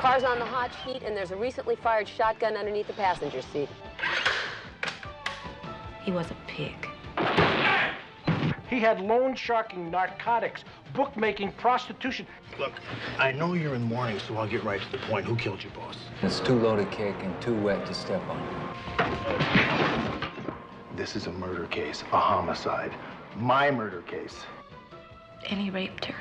car's on the hot sheet, and there's a recently fired shotgun underneath the passenger seat. He was a pig. He had loan-sharking, narcotics, bookmaking, prostitution. Look, I know you're in mourning, so I'll get right to the point. Who killed you, boss? It's too loaded cake and too wet to step on. This is a murder case, a homicide. My murder case. And he raped her.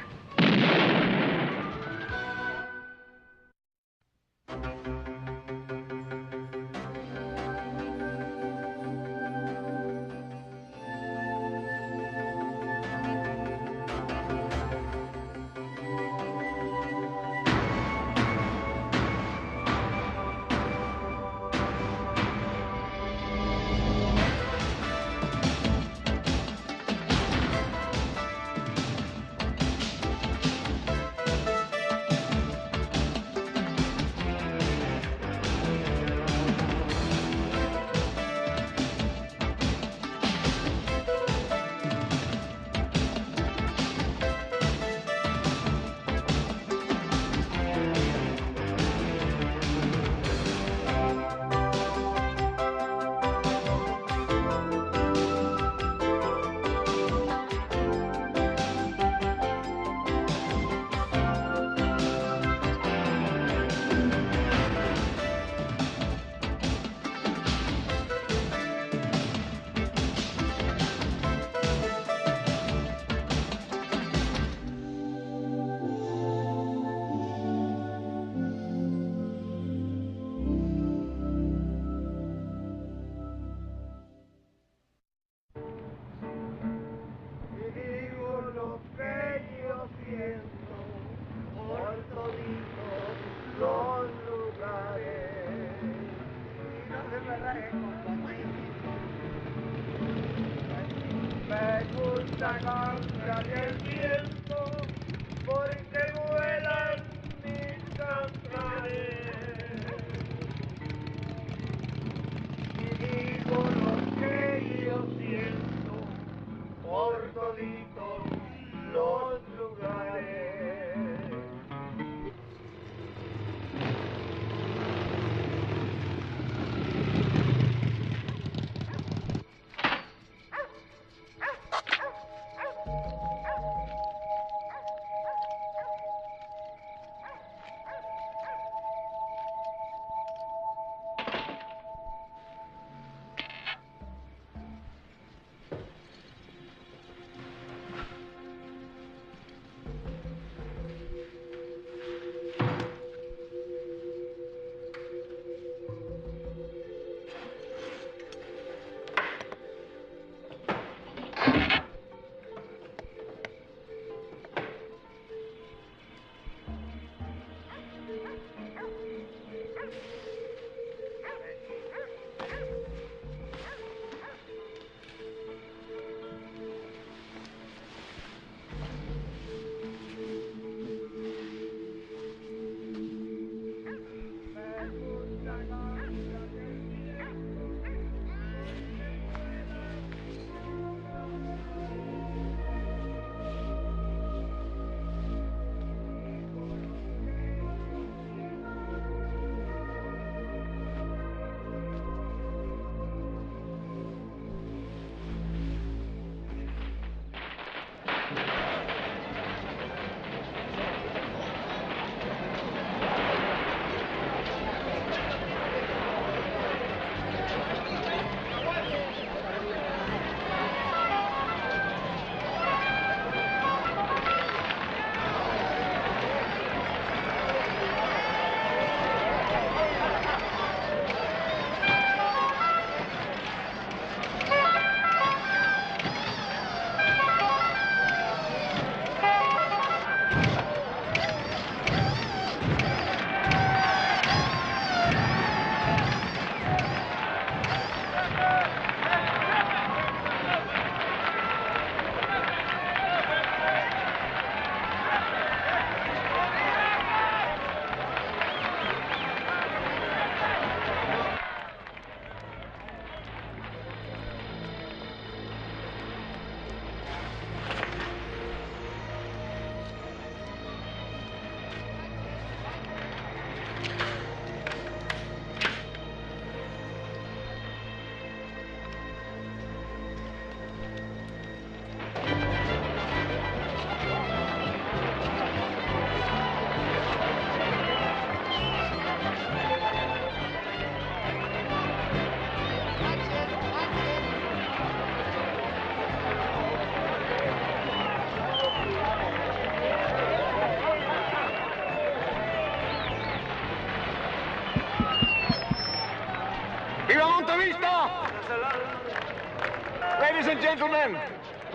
Ladies and gentlemen,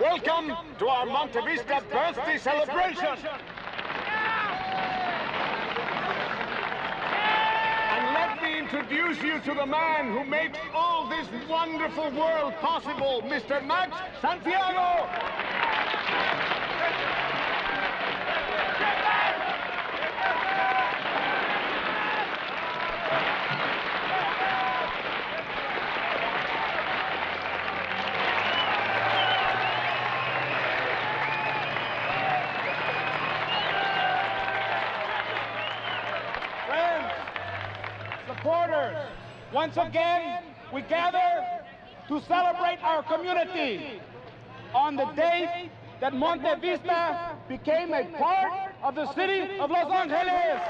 welcome to our Monte Vista birthday celebration. And let me introduce you to the man who makes all this wonderful world possible, Mr. Max Santiago. Supporters, once again, we gather to celebrate our community on the day that Monte Vista became a part of the city of Los Angeles.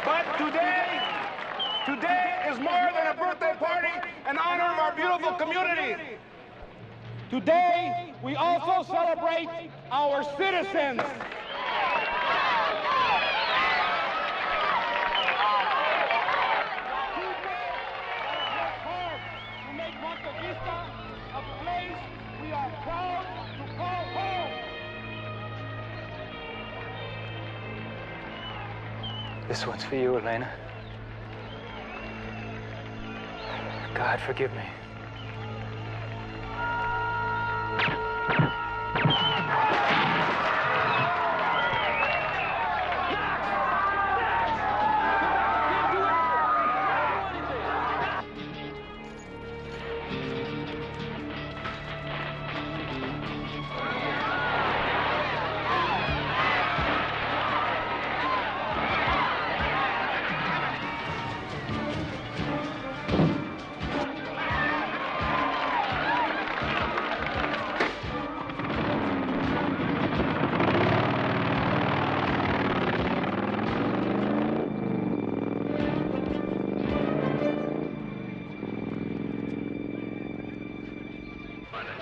But today is more than a birthday party in honor of our beautiful community. Today, we also celebrate our citizens. To make Monte Vista a place we are proud to call home. This one's for you, Elena. God, forgive me.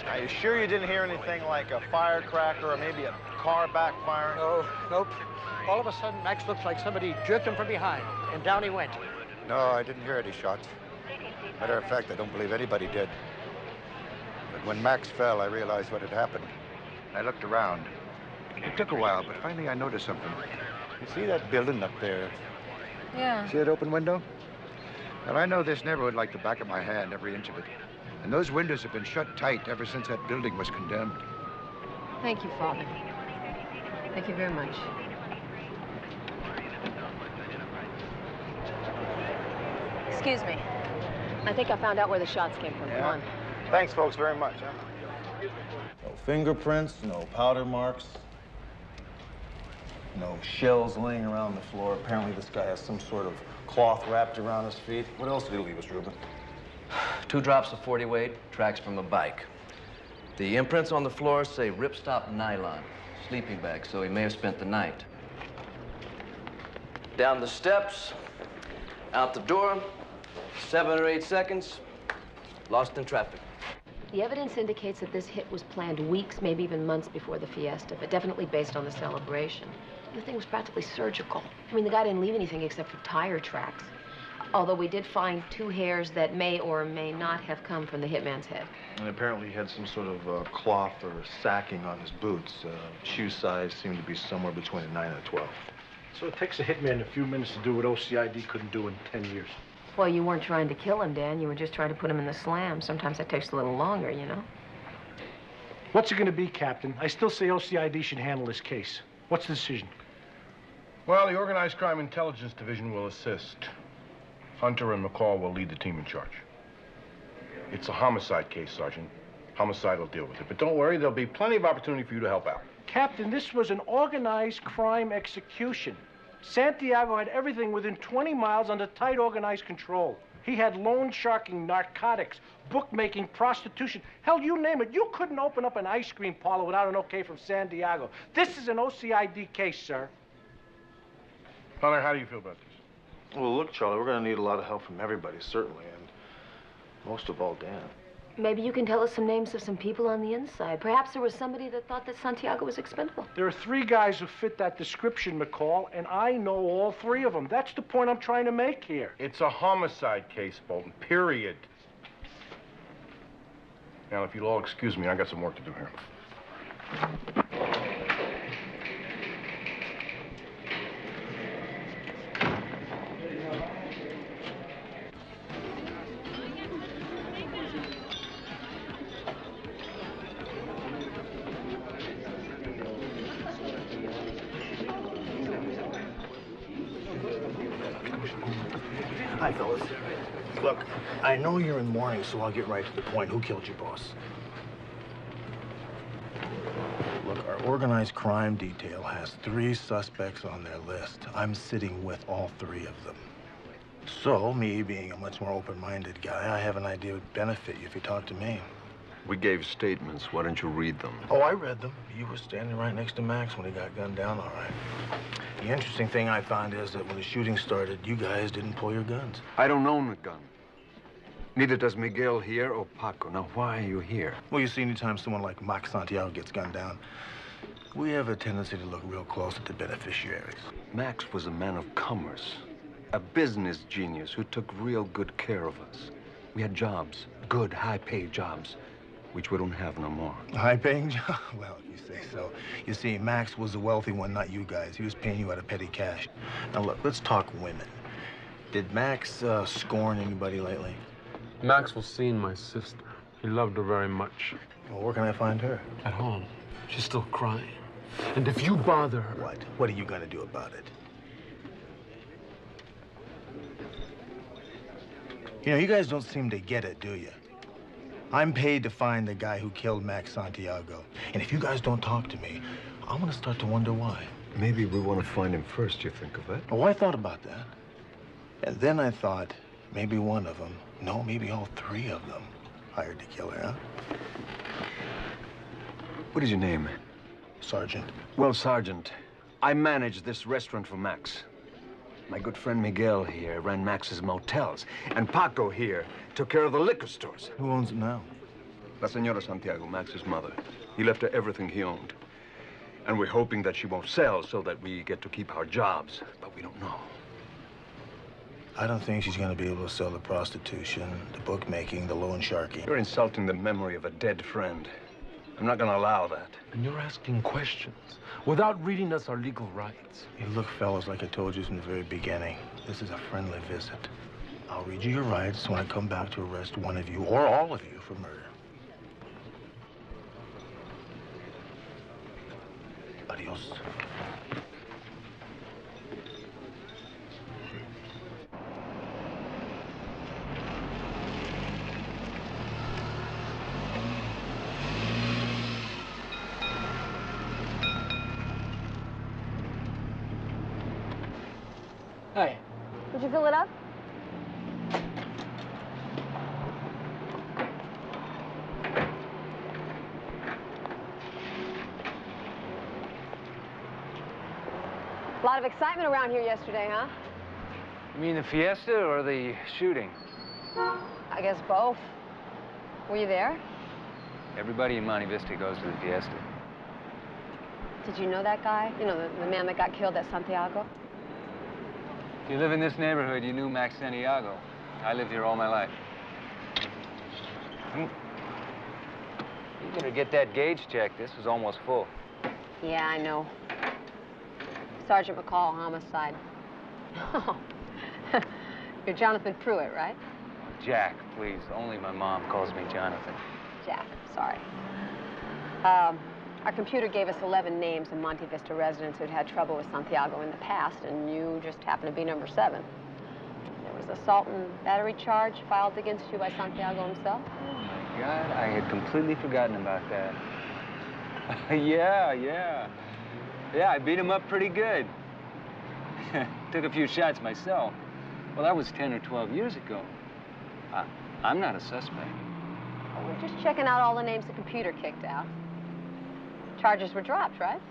Are you sure you didn't hear anything like a firecracker or maybe a car backfiring? Oh, nope. All of a sudden, Max looked like somebody jerked him from behind, and down he went. No, I didn't hear any shots. Matter of fact, I don't believe anybody did. But when Max fell, I realized what had happened. I looked around. It took a while, but finally I noticed something. You see that building up there? Yeah. See that open window? Well, I know this neighborhood like the back of my hand, every inch of it. And those windows have been shut tight ever since that building was condemned. Thank you, Father. Thank you very much. Excuse me. I think I found out where the shots came from. Come on. Thanks, folks, very much. Huh? No fingerprints, no powder marks, no shells laying around the floor. Apparently this guy has some sort of cloth wrapped around his feet. What else did he leave us, Ruben? 2 drops of 40 weight, tracks from a bike. The imprints on the floor say ripstop nylon, sleeping bag, so he may have spent the night. Down the steps, out the door, 7 or 8 seconds, lost in traffic. The evidence indicates that this hit was planned weeks, maybe even months before the fiesta, but definitely based on the celebration. The thing was practically surgical. I mean, the guy didn't leave anything except for tire tracks. Although we did find 2 hairs that may or may not have come from the hitman's head. And apparently he had some sort of cloth or sacking on his boots. Shoe size seemed to be somewhere between a 9 and a 12. So it takes a hitman a few minutes to do what OCID couldn't do in 10 years. Well, you weren't trying to kill him, Dan. You were just trying to put him in the slam. Sometimes that takes a little longer, you know? What's it going to be, Captain? I still say OCID should handle this case. What's the decision? Well, the Organized Crime Intelligence Division will assist. Hunter and McCall will lead the team in charge. It's a homicide case, Sergeant. Homicide will deal with it. But don't worry, there'll be plenty of opportunity for you to help out. Captain, this was an organized crime execution. Santiago had everything within 20 miles under tight organized control. He had loan sharking, narcotics, bookmaking, prostitution. Hell, you name it. You couldn't open up an ice cream parlor without an okay from Santiago. This is an OCID case, sir. Hunter, how do you feel about this? Well, look, Charlie, we're going to need a lot of help from everybody, certainly, and most of all, Dan. Maybe you can tell us some names of some people on the inside. Perhaps there was somebody that thought that Santiago was expendable. There are 3 guys who fit that description, McCall, and I know all 3 of them. That's the point I'm trying to make here. It's a homicide case, Bolton, period. Now, if you'll all excuse me, I got some work to do here. Hi, fellas. Look, I know you're in mourning, so I'll get right to the point. Who killed your boss? Look, our organized crime detail has 3 suspects on their list. I'm sitting with all 3 of them. So, me being a much more open-minded guy, I have an idea it would benefit you if you talk to me. We gave statements. Why don't you read them? Oh, I read them. You were standing right next to Max when he got gunned down, all right. The interesting thing I found is that when the shooting started, you guys didn't pull your guns. I don't own a gun. Neither does Miguel here or Paco. Now, why are you here? Well, you see, anytime someone like Max Santiago gets gunned down, we have a tendency to look real close at the beneficiaries. Max was a man of commerce, a business genius who took real good care of us. We had jobs, good, high-paid jobs, which we don't have no more. High-paying job? Well, if you say so. You see, Max was the wealthy one, not you guys. He was paying you out of petty cash. Now, look, let's talk women. Did Max scorn anybody lately? Max was seeing my sister. He loved her very much. Well, where can I find her? At home. She's still crying. And if you bother her... What? What are you gonna do about it? You know, you guys don't seem to get it, do you? I'm paid to find the guy who killed Max Santiago. And if you guys don't talk to me, I'm gonna start to wonder why. Maybe we want to find him first, you think of it? Oh, I thought about that. And then I thought maybe one of them, no, maybe all 3 of them, hired the killer, huh? What is your name? Sergeant. Well, Sergeant, I manage this restaurant for Max. My good friend Miguel here ran Max's motels, and Paco here took care of the liquor stores. Who owns it now? La Señora Santiago, Max's mother. He left her everything he owned. And we're hoping that she won't sell so that we get to keep our jobs, but we don't know. I don't think she's gonna be able to sell the prostitution, the bookmaking, the loan sharking. You're insulting the memory of a dead friend. I'm not gonna allow that. And you're asking questions without reading us our legal rights. Hey, look, fellas, like I told you from the very beginning, this is a friendly visit. I'll read you your rights when I come back to arrest one of you, or all of you, for murder. Adios. Hi. Did you fill it up? A lot of excitement around here yesterday, huh? You mean the fiesta or the shooting? I guess both. Were you there? Everybody in Monte Vista goes to the fiesta. Did you know that guy? You know, the man that got killed at Santiago? If you live in this neighborhood, you knew Max Santiago. I lived here all my life. You better get that gauge checked. This was almost full. Yeah, I know. Sergeant McCall, homicide. Oh. You're Jonathan Pruitt, right? Jack, please. Only my mom calls me Jonathan. Jack, sorry. Our computer gave us 11 names of Monte Vista residents who'd had trouble with Santiago in the past, and you just happened to be number 7. There was assault and battery charge filed against you by Santiago himself. Oh, my God. I had completely forgotten about that. Yeah, I beat him up pretty good. Took a few shots myself. Well, that was 10 or 12 years ago. I'm not a suspect. Well, we're just checking out all the names the computer kicked out. Charges were dropped, right?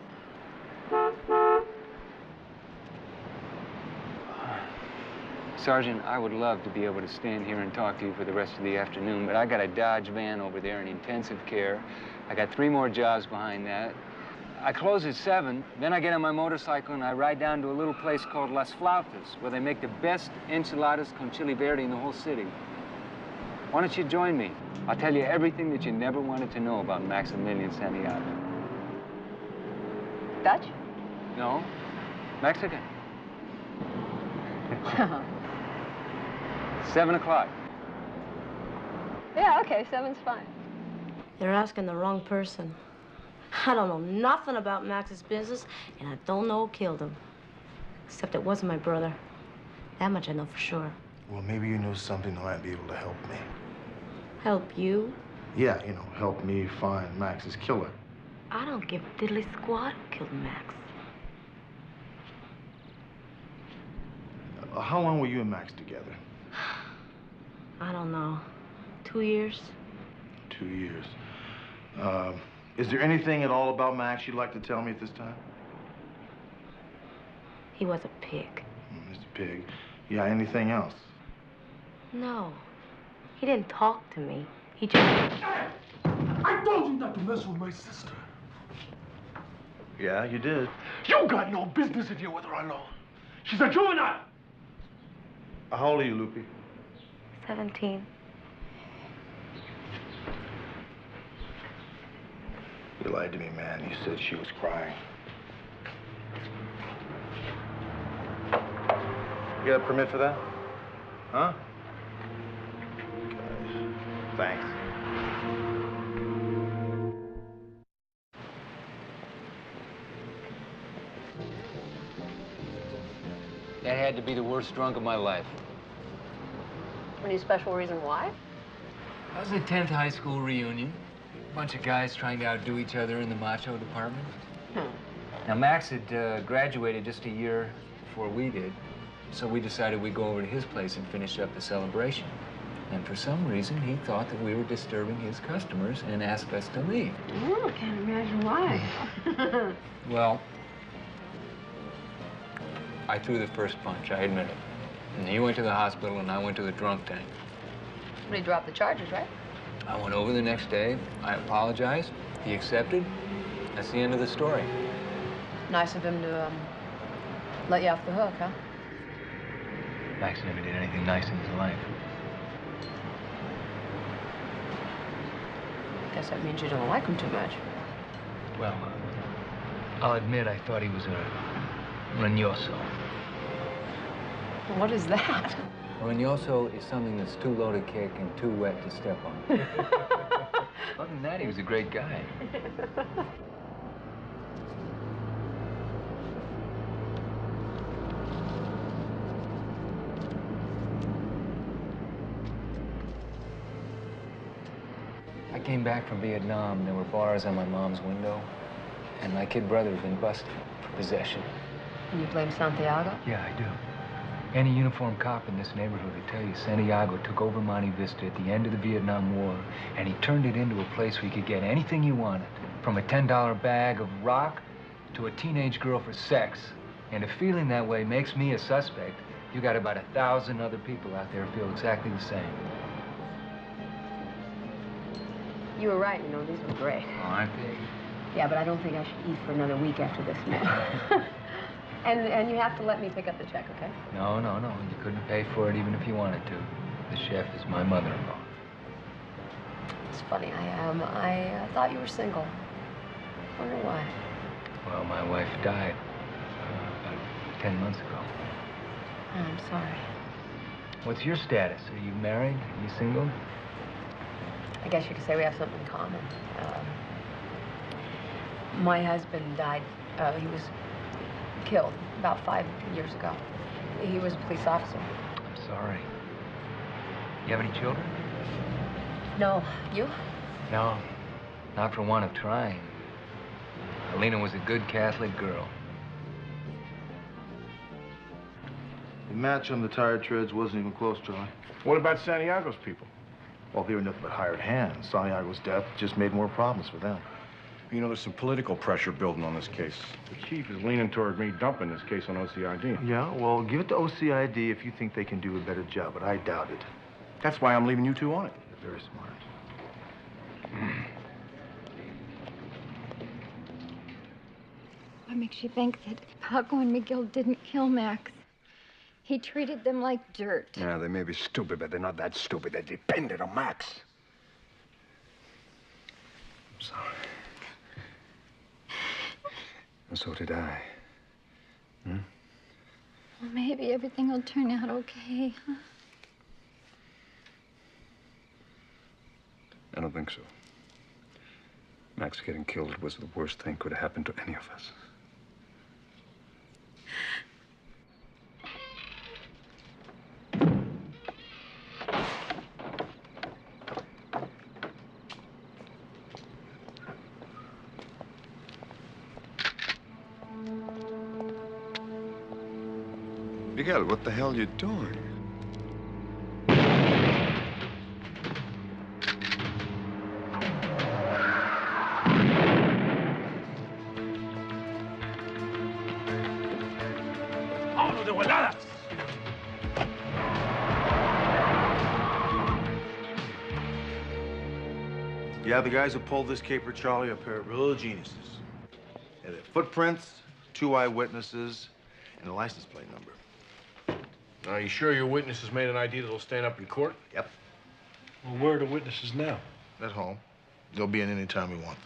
Sergeant, I would love to be able to stand here and talk to you for the rest of the afternoon, but I got a Dodge van over there in intensive care. I got 3 more jobs behind that. I close at 7, then I get on my motorcycle and I ride down to a little place called Las Flautas, where they make the best enchiladas con chili verde in the whole city. Why don't you join me? I'll tell you everything that you never wanted to know about Maximilian Santiago. Dutch? No, Mexican. 7 o'clock. Yeah, okay, 7's fine. You're asking the wrong person. I don't know nothing about Max's business, and I don't know who killed him. Except it wasn't my brother. That much I know for sure. Well, maybe you know something that might be able to help me. Help you? Yeah, you know, help me find Max's killer. I don't give a diddly squat who killed Max. How long were you and Max together? I don't know. 2 years? 2 years. Is there anything at all about Max you'd like to tell me at this time? He was a pig. Mr. Pig. Yeah, anything else? No. He didn't talk to me. He just... I told you not to mess with my sister. Yeah, you did. You got no business in here with her alone. She's a juvenile. How old are you, Lupe? 17. You lied to me, man. You said she was crying. You got a permit for that? Huh? Thanks. That had to be the worst drunk of my life. Any special reason why? That was a 10th high school reunion. A bunch of guys trying to outdo each other in the macho department. Now, Max had graduated just a year before we did, so we decided we'd go over to his place and finish up the celebration. And for some reason, he thought that we were disturbing his customers and asked us to leave. Oh, I can't imagine why. Well, I threw the first punch, I admit it. And he went to the hospital and I went to the drunk tank. But he dropped the charges, right? I went over the next day, I apologized, he accepted. That's the end of the story. Nice of him to, let you off the hook, huh? Max never did anything nice in his life. Guess that means you don't like him too much. Well, I'll admit I thought he was a roñoso. What is that? A roñoso is something that's too low to kick and too wet to step on. Other than that, he was a great guy. I came back from Vietnam, and there were bars on my mom's window, and my kid brother had been busted for possession. And you blame Santiago? Yeah, I do. Any uniformed cop in this neighborhood would tell you Santiago took over Monte Vista at the end of the Vietnam War, and he turned it into a place where you could get anything you wanted, from a $10 bag of rock to a teenage girl for sex. And if feeling that way makes me a suspect, you got about 1,000 other people out there who feel exactly the same. You were right, you know, these were great. Oh, aren't they? Yeah, but I don't think I should eat for another week after this meal. And you have to let me pick up the check, okay? No, no, no. You couldn't pay for it even if you wanted to. The chef is my mother-in-law. It's funny, I thought you were single. Wonder why. Well, my wife died about 10 months ago. Oh, I'm sorry. What's your status? Are you married? Are you single? I guess you could say we have something in common. My husband died. He was killed about 5 years ago. He was a police officer. I'm sorry. You have any children? No. You? No, not for want of trying. Alina was a good Catholic girl. The match on the tire treads wasn't even close, Charlie. What about Santiago's people? Well, they were nothing but hired hands. Santiago's death just made more problems for them. You know, there's some political pressure building on this case. The chief is leaning toward me dumping this case on OCID. Yeah, well, give it to OCID if you think they can do a better job, but I doubt it. That's why I'm leaving you two on it. You're very smart. What makes you think that Paco and Miguel didn't kill Max? He treated them like dirt. Yeah, they may be stupid, but they're not that stupid. They depended on Max. I'm sorry. And so did I. Hmm? Well, maybe everything will turn out okay, huh? I don't think so. Max getting killed was the worst thing could have happened to any of us. Miguel, what the hell are you doing? ¡Vámonos de volada! Yeah, the guys who pulled this caper Charlie are a pair of real geniuses. They had footprints, 2 eyewitnesses, and a license plate number. Are you sure your witnesses made an ID that'll stand up in court? Yep. Well, where are the witnesses now? At home. They'll be in any time we want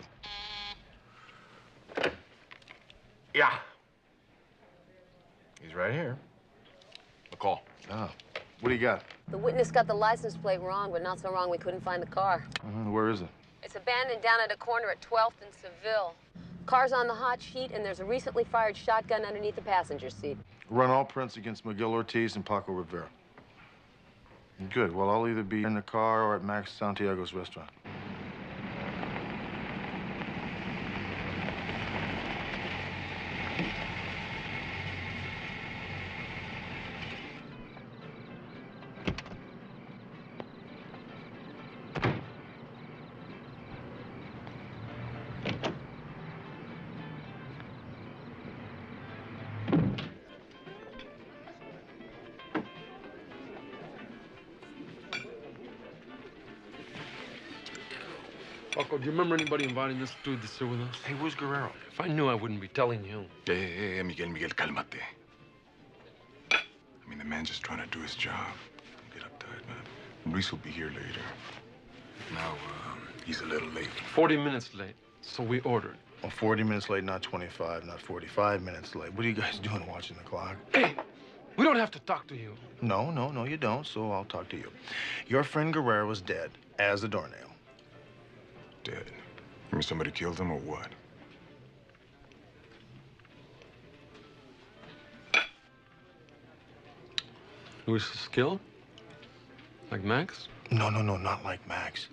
them. Yeah. He's right here. McCall. Ah, what do you got? The witness got the license plate wrong, but not so wrong we couldn't find the car. Where is it? It's abandoned down at a corner at 12th and Seville. Car's on the hot sheet, and there's a recently fired shotgun underneath the passenger seat. Run all prints against Miguel Ortiz and Paco Rivera. Good. Well, I'll either be in the car or at Max Santiago's restaurant. Paco, do you remember anybody inviting this dude to sit with us? Hey, where's Guerrero? If I knew, I wouldn't be telling you. Hey, Miguel, cálmate. I mean, the man's just trying to do his job. Don't get uptight, man. Luis will be here later. Now, he's a little late. 40 minutes late, so we ordered. Well, 40 minutes late, not 25, not 45 minutes late. What are you guys doing watching the clock? Hey, we don't have to talk to you. No, you don't, so I'll talk to you. Your friend Guerrero is dead as a doornail. Dead? You mean somebody killed him or what? Luis is killed? Like Max? No, not like Max.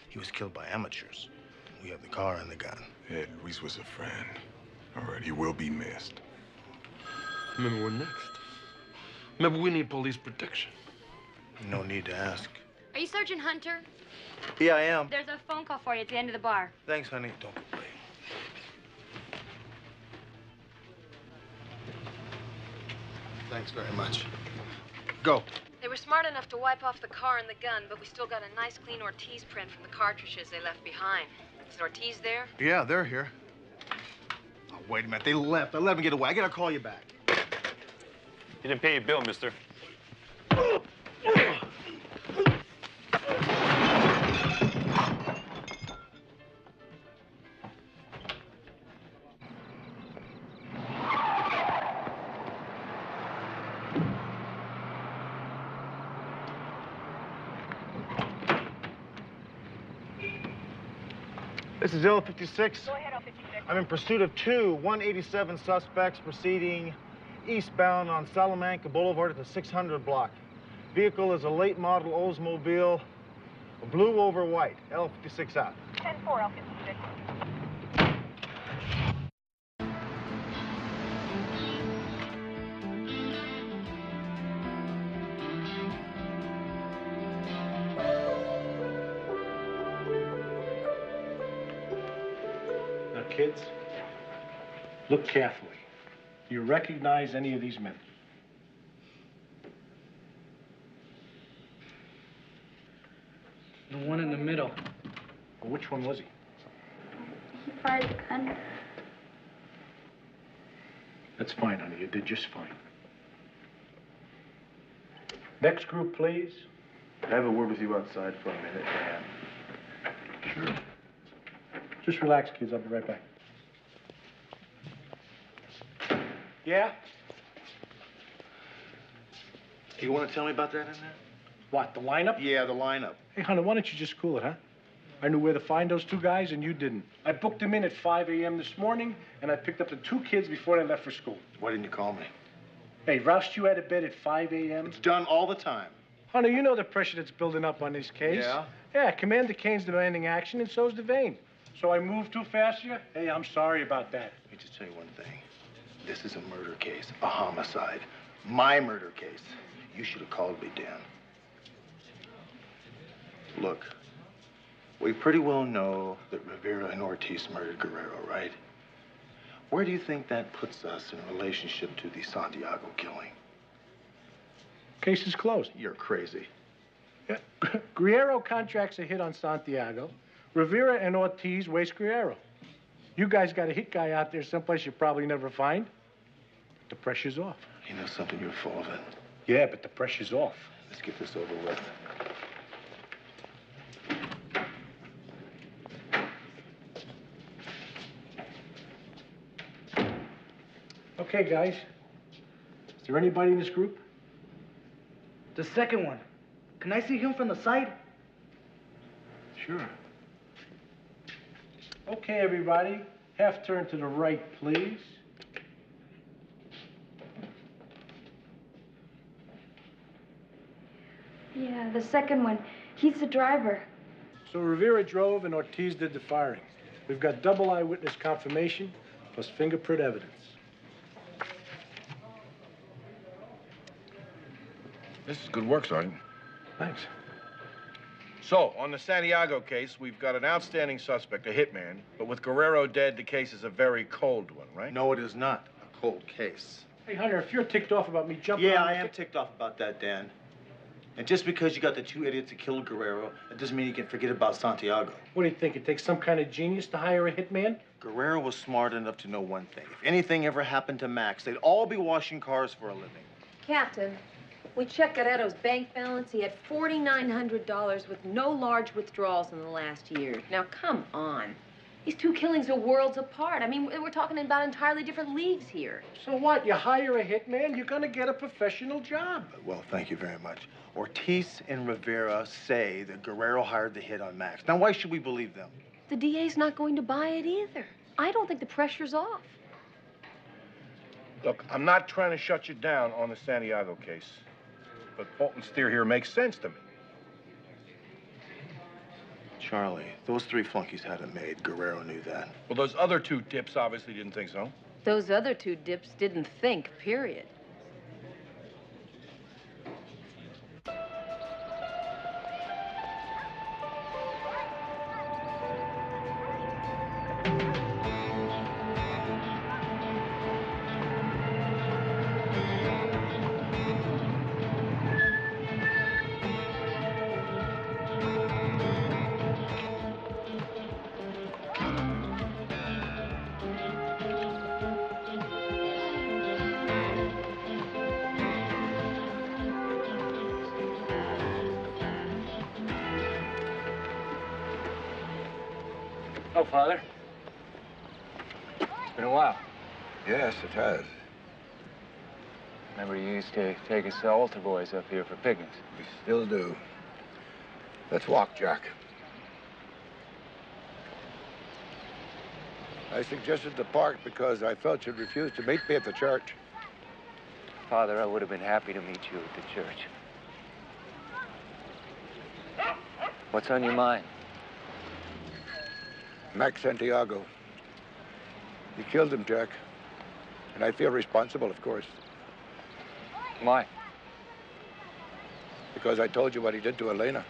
He was killed by amateurs. We have the car and the gun. Yeah, Luis was a friend. All right, he will be missed. Maybe we're next. Maybe we need police protection. No need to ask. Are you Sergeant Hunter? Yeah, I am. There's a phone call for you at the end of the bar. Thanks, honey. Don't complain. Thanks very much. Go. They were smart enough to wipe off the car and the gun, but we still got a nice clean Ortiz print from the cartridges they left behind. Is Ortiz there? Yeah, they're here. Oh, wait a minute. They left. I let them get away. I gotta call you back. You didn't pay your bill, mister. This is 056. Go ahead, 056. I'm in pursuit of 187 suspects proceeding eastbound on Salamanca Boulevard at the 600 block. Vehicle is a late model Oldsmobile, blue over white, L56 out. 10-4, L56. kids. Look carefully. Do you recognize any of these men? The one in the middle. Well, which one was he? He fired the gun. That's fine, honey. You did just fine. Next group, please. Can I have a word with you outside for a minute, Dan? Sure. Just relax, kids. I'll be right back. Yeah? You want to tell me about that in there? What, the lineup? Yeah, the lineup. Hey, honey, why don't you just cool it, huh? I knew where to find those two guys, and you didn't. I booked them in at 5 a.m. this morning, and I picked up the two kids before they left for school. Why didn't you call me? Hey, roused you out of bed at 5 a.m.? It's done all the time. Honey, you know the pressure that's building up on this case. Yeah? Yeah, Commander Kane's demanding action, and so's Devane. So I moved too fast here? Hey, I'm sorry about that. Let me just tell you one thing. This is a murder case, a homicide. My murder case. You should have called me, Dan. Look, we pretty well know that Rivera and Ortiz murdered Guerrero, right? Where do you think that puts us in relationship to the Santiago killing? Case is closed. You're crazy. Yeah. Guerrero contracts a hit on Santiago. Rivera and Ortiz waste Guerrero. You guys got a hit guy out there someplace you probably never find. The pressure's off. You know something, you're full of it. Yeah, but the pressure's off. Let's get this over with. Okay, guys. Is there anybody in this group? The second one. Can I see him from the side? Sure. Okay, everybody. Half turn to the right, please. Yeah, the second one. He's the driver. So Rivera drove and Ortiz did the firing. We've got double eyewitness confirmation plus fingerprint evidence. This is good work, Sergeant. Thanks. So, on the Santiago case, we've got an outstanding suspect, a hitman. But with Guerrero dead, the case is a very cold one, right? No, it is not a cold case. Hey, Hunter, if you're ticked off about me jumping Yeah, on I the am ticked off about that, Dan. And just because you got the two idiots that killed Guerrero, that doesn't mean you can forget about Santiago. What do you think? It takes some kind of genius to hire a hitman? Guerrero was smart enough to know one thing. If anything ever happened to Max, they'd all be washing cars for a living. Captain, we checked Guerrero's bank balance. He had $4,900 with no large withdrawals in the last year. Now, come on. These two killings are worlds apart. I mean, we're talking about entirely different leagues here. So what? You hire a hitman, you're gonna get a professional job. Well, thank you very much. Ortiz and Rivera say that Guerrero hired the hit on Max. Now, why should we believe them? The DA's not going to buy it either. I don't think the pressure's off. Look, I'm not trying to shut you down on the Santiago case. But Bolton's theory here makes sense to me. Charlie, those three flunkies had it made. Guerrero knew that. Well, those other two tips obviously didn't think so. Those other two dips didn't think, period. Oh, Father. It's been a while. Yes, it has. Remember you used to take us to altar boys up here for picnics. We still do. Let's walk, Jack. I suggested the park because I felt you'd refuse to meet me at the church. Father, I would have been happy to meet you at the church. What's on your mind? Max Santiago. You killed him, Jack. And I feel responsible, of course. Why? Because I told you what he did to Elena.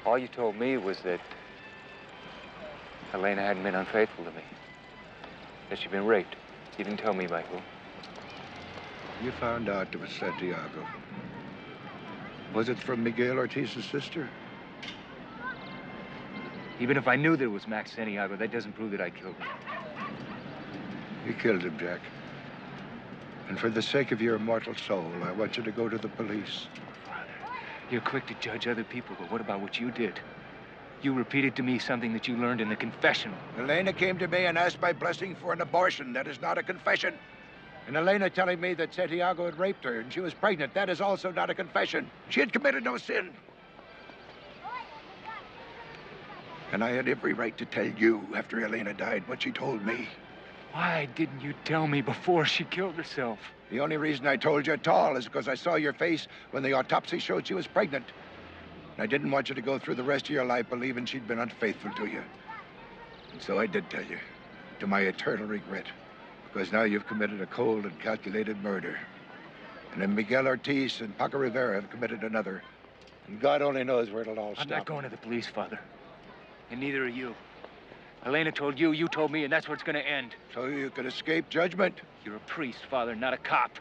All you told me was that Elena hadn't been unfaithful to me. That she'd been raped. You didn't tell me by who. You found out it was Santiago. Was it from Miguel Ortiz's sister? Even if I knew that it was Max Santiago, that doesn't prove that I killed him. You killed him, Jack. And for the sake of your immortal soul, I want you to go to the police. You're quick to judge other people, but what about what you did? You repeated to me something that you learned in the confessional. Elena came to me and asked my blessing for an abortion. That is not a confession. And Elena telling me that Santiago had raped her and she was pregnant, that is also not a confession. She had committed no sin. And I had every right to tell you after Elena died what she told me. Why didn't you tell me before she killed herself? The only reason I told you at all is because I saw your face when the autopsy showed she was pregnant. And I didn't want you to go through the rest of your life believing she'd been unfaithful to you. And so I did tell you, to my eternal regret. Because now you've committed a cold and calculated murder. And then Miguel Ortiz and Paco Rivera have committed another. And God only knows where it'll all stop. I'm not going to the police, Father. And neither are you. Elena told you, you told me, and that's where it's going to end. So you could escape judgment? You're a priest, Father, not a cop.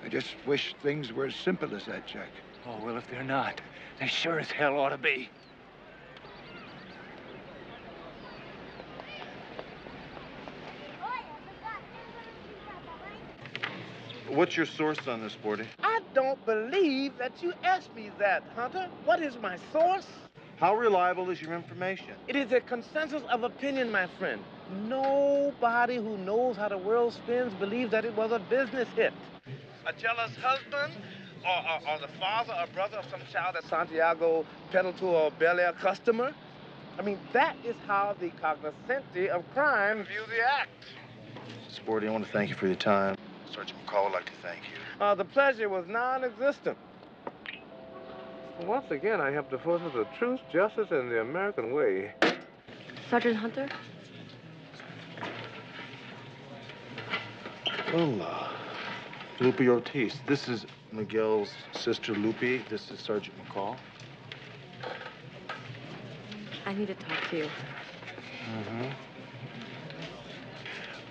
I just wish things were as simple as that, Jack. Oh, well, if they're not, they sure as hell ought to be. What's your source on this, Sporty? I don't believe that you asked me that, Hunter. What is my source? How reliable is your information? It is a consensus of opinion, my friend. Nobody who knows how the world spins believes that it was a business hit. A jealous husband or the father or brother of some child that Santiago peddled to a Bel Air customer. I mean, that is how the cognoscenti of crime view the act. Sporty, I want to thank you for your time. Sergeant McCall would like to thank you. The pleasure was non-existent. Once again, I have devoted to truth, justice, and the American way. Sergeant Hunter? Well, Lupe Ortiz. This is Miguel's sister, Lupe. This is Sergeant McCall. I need to talk to you. Mm-hmm.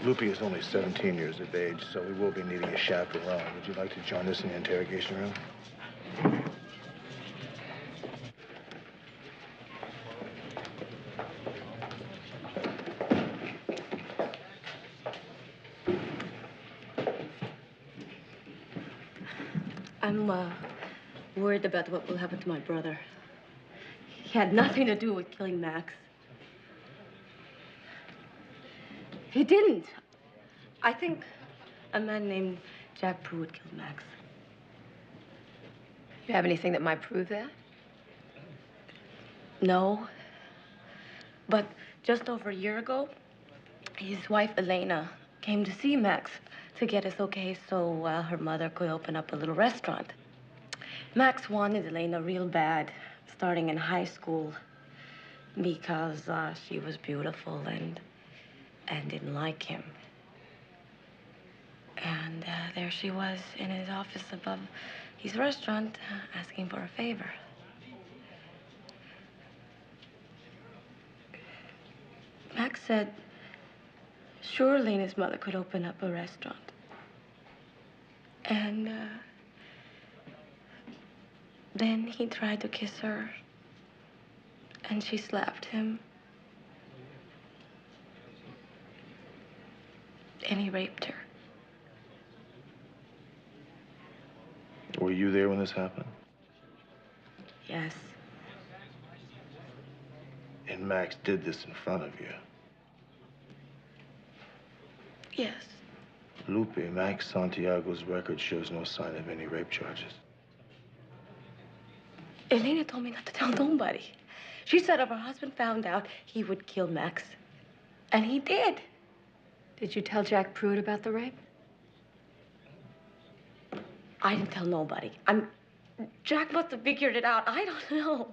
Lupe is only 17 years of age, so we will be needing a chaperone. Would you like to join us in the interrogation room? I'm worried about what will happen to my brother. He had nothing to do with killing Max. He didn't. I think a man named Jack Pruitt killed Max. You have anything that might prove that? No. But just over a year ago, his wife, Elena, came to see Max to get us okay so her mother could open up a little restaurant. Max wanted Elena real bad, starting in high school, because she was beautiful and didn't like him. And there she was in his office above his restaurant asking for a favor. Max said, sure, Elena's mother could open up a restaurant. And then he tried to kiss her, and she slapped him. And he raped her. Were you there when this happened? Yes. And Max did this in front of you? Yes. Lupe, Max Santiago's record shows no sign of any rape charges. Elena told me not to tell nobody. She said if her husband found out, he would kill Max. And he did. Did you tell Jack Pruitt about the rape? I didn't tell nobody. Jack must have figured it out. I don't know.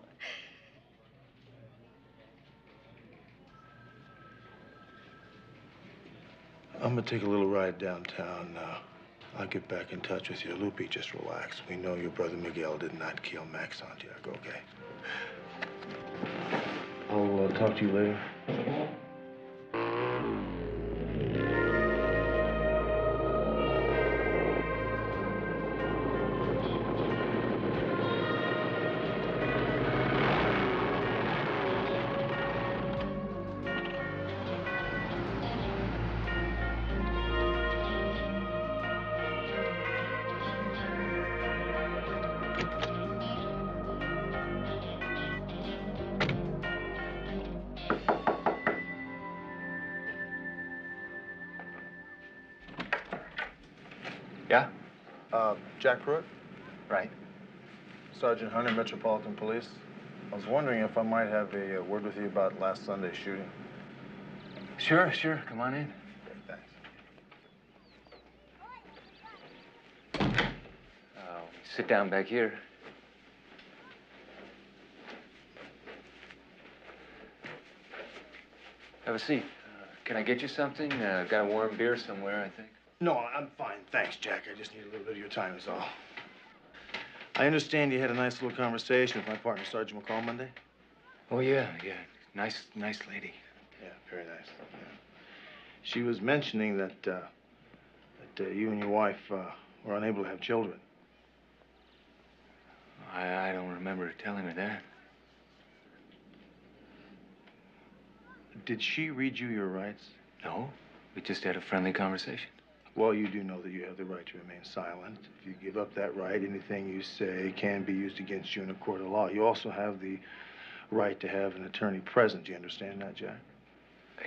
I'm gonna take a little ride downtown now. I'll get back in touch with you. Lupe, just relax. We know your brother Miguel did not kill Max Santiago, okay? I'll talk to you later. Yeah? Jack Pruitt? Right. Sergeant Hunter, Metropolitan Police. I was wondering if I might have a word with you about last Sunday's shooting. Sure. Come on in. Thanks. Sit down back here. Have a seat. Can I get you something? Got a warm beer somewhere, I think. No, I'm fine. Thanks, Jack. I just need a little bit of your time is all. I understand you had a nice little conversation with my partner, Sergeant McCall, Monday? Oh, yeah. Nice lady. Yeah, very nice. Yeah. She was mentioning that, you and your wife were unable to have children. I don't remember her telling me that. Did she read you your rights? No. We just had a friendly conversation. Well, you do know that you have the right to remain silent. If you give up that right, anything you say can be used against you in a court of law. You also have the right to have an attorney present. Do you understand that, Jack?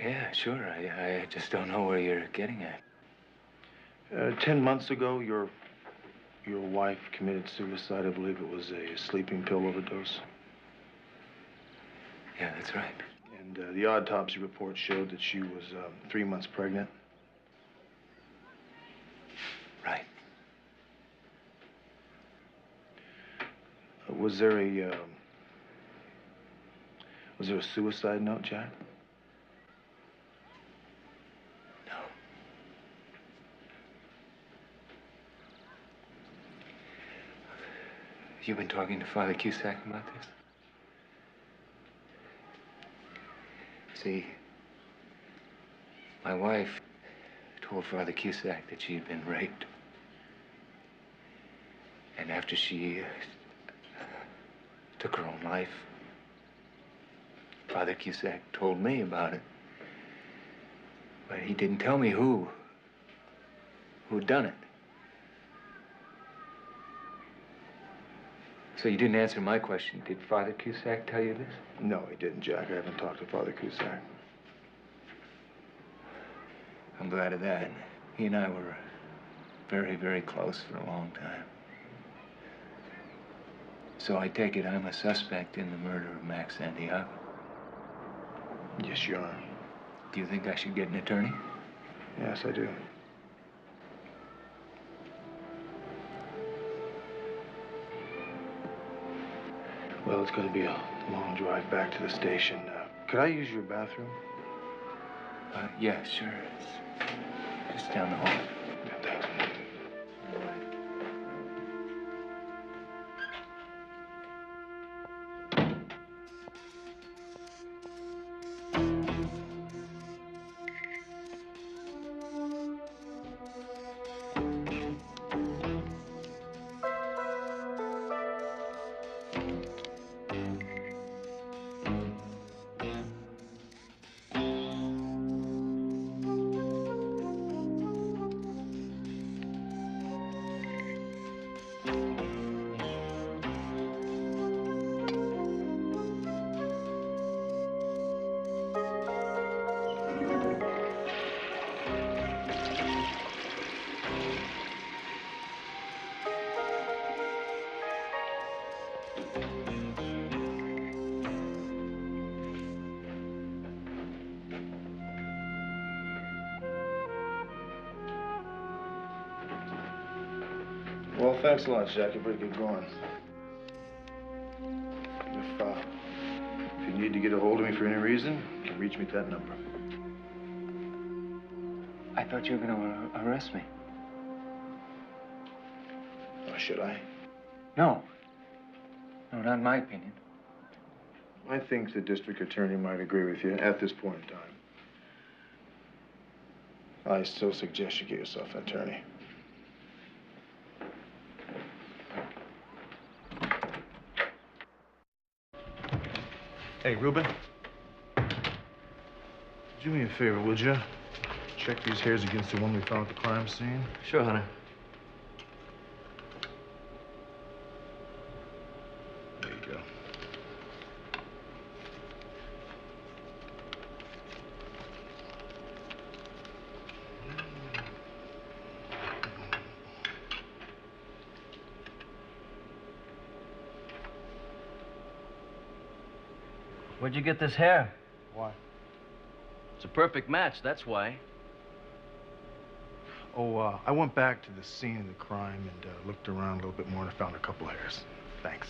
Yeah, sure. I just don't know where you're getting at. 10 months ago, your wife committed suicide. I believe it was a sleeping pill overdose. Yeah, that's right. And the autopsy report showed that she was 3 months pregnant. Right. Was there a suicide note, Jack? No. You've been talking to Father Cusack about this? See, my wife told Father Cusack that she had been raped. And after she took her own life, Father Cusack told me about it. But he didn't tell me who'd done it. So you didn't answer my question. Did Father Cusack tell you this? No, he didn't, Jack. I haven't talked to Father Cusack. I'm glad of that. He and I were very, very close for a long time. So I take it I'm a suspect in the murder of Max Santiago. Yes, you are. Do you think I should get an attorney? Yes, I do. Well, it's going to be a long drive back to the station. Could I use your bathroom? Yeah, sure. It's just down the hall. Yeah, thanks. Well, thanks a lot, Jack. You better get going. If you need to get a hold of me for any reason, you can reach me at that number. I thought you were going to arrest me. Or should I? No. No, not in my opinion. I think the district attorney might agree with you at this point in time. I still suggest you get yourself an attorney. Hey, Ruben. Do me a favor, would you? Check these hairs against the one we found at the crime scene. Sure, Hunter. There you go. Where'd you get this hair? Why? It's a perfect match, that's why. Oh, I went back to the scene of the crime and looked around a little bit more and I found a couple hairs. Thanks.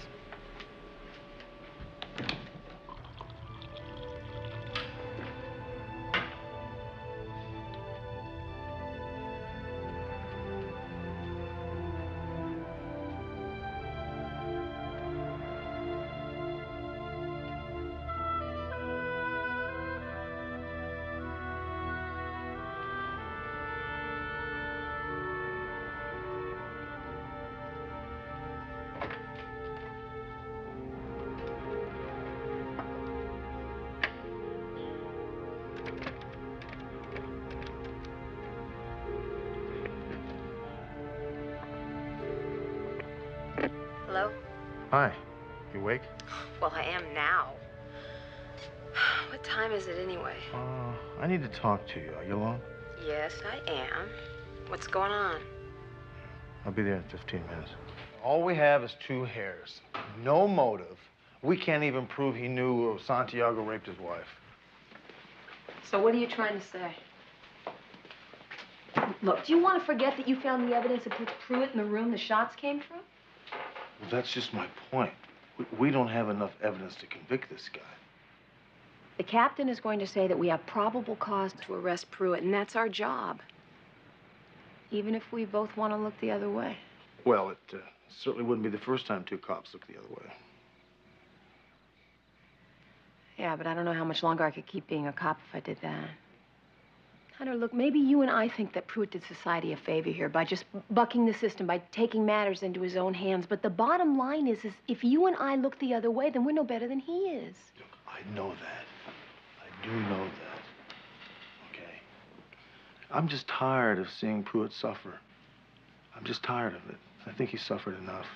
Hello? Hi. You awake? Well, I am now. What time is it anyway? I need to talk to you. Are you alone? Yes, I am. What's going on? I'll be there in 15 minutes. All we have is 2 hairs. No motive. We can't even prove he knew Santiago raped his wife. So what are you trying to say? Look, do you want to forget that you found the evidence that puts Pruitt in the room the shots came from? Well, that's just my point. We don't have enough evidence to convict this guy. The captain is going to say that we have probable cause to arrest Pruitt, and that's our job. Even if we both want to look the other way. Well, it certainly wouldn't be the first time 2 cops look the other way. Yeah, but I don't know how much longer I could keep being a cop if I did that. Hunter, look, maybe you and I think that Pruitt did society a favor here by just bucking the system, by taking matters into his own hands. But the bottom line is if you and I look the other way, then we're no better than he is. Look, I know that. I do know that. Okay? I'm just tired of seeing Pruitt suffer. I'm just tired of it. I think he suffered enough.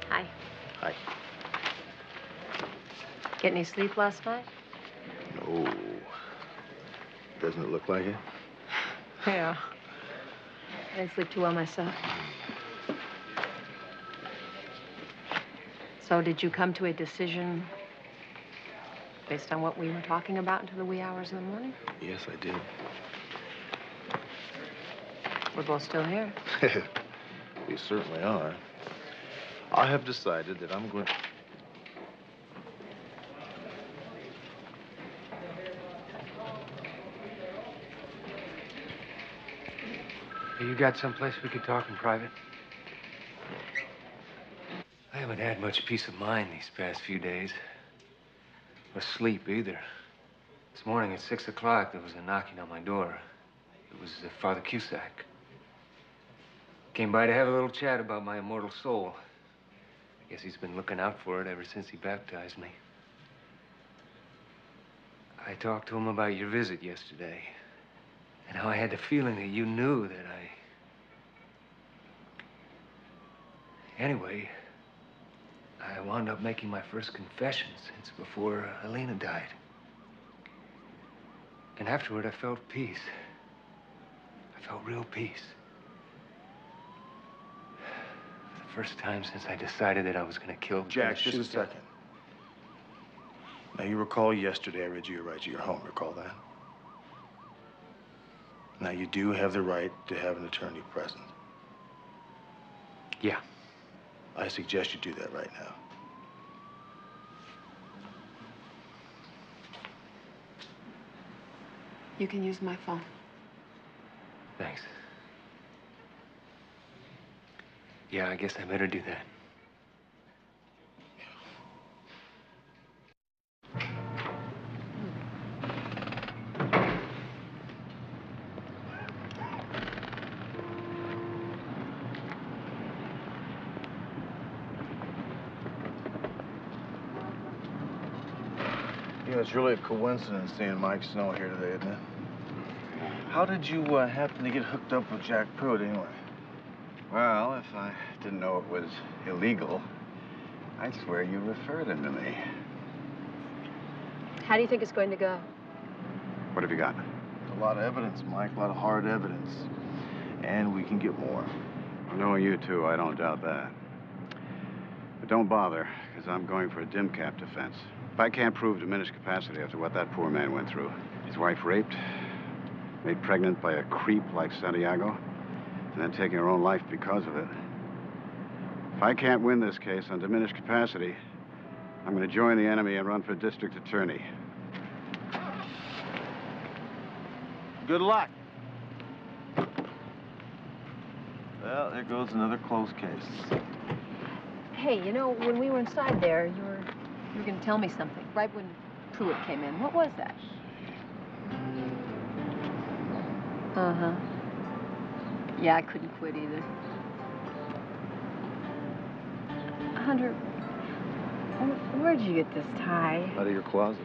Hi. Hi. Get any sleep last night? No. Doesn't it look like it? Yeah. I didn't sleep too well myself. So did you come to a decision based on what we were talking about into the wee hours of the morning? Yes, I did. We're both still here. We certainly are. I have decided that I'm going... Hey, you got someplace we could talk in private? I haven't had much peace of mind these past few days. Or sleep, either. This morning at 6 o'clock, there was a knocking on my door. It was Father Cusack. Came by to have a little chat about my immortal soul. I guess he's been looking out for it ever since he baptized me. I talked to him about your visit yesterday. And how I had the feeling that you knew that Anyway, I wound up making my first confession since before Elena died. And afterward, I felt peace. I felt real peace. For the first time since I decided that I was gonna kill Jack, just a second. Now, you recall yesterday I read you your right to your home. Recall that? Now, you do have the right to have an attorney present. Yeah. I suggest you do that right now. You can use my phone. Thanks. Yeah, I guess I better do that. You know, it's really a coincidence seeing Mike Snow here today, isn't it? How did you happen to get hooked up with Jack Pruitt anyway? Well, if I didn't know it was illegal, I'd swear you referred him to me. How do you think it's going to go? What have you got? A lot of evidence, Mike, a lot of hard evidence. And we can get more. Knowing you two, I don't doubt that. But don't bother, because I'm going for a dim cap defense. If I can't prove diminished capacity after what that poor man went through, his wife raped, made pregnant by a creep like Santiago, and then taking her own life because of it. If I can't win this case on diminished capacity, I'm going to join the enemy and run for district attorney. Good luck. Well, there goes another close case. Hey, you know, when we were inside there, you were going to tell me something. Right when Pruitt came in. What was that? Uh-huh. Yeah, I couldn't quit either. Hunter, where'd you get this tie? Out of your closet.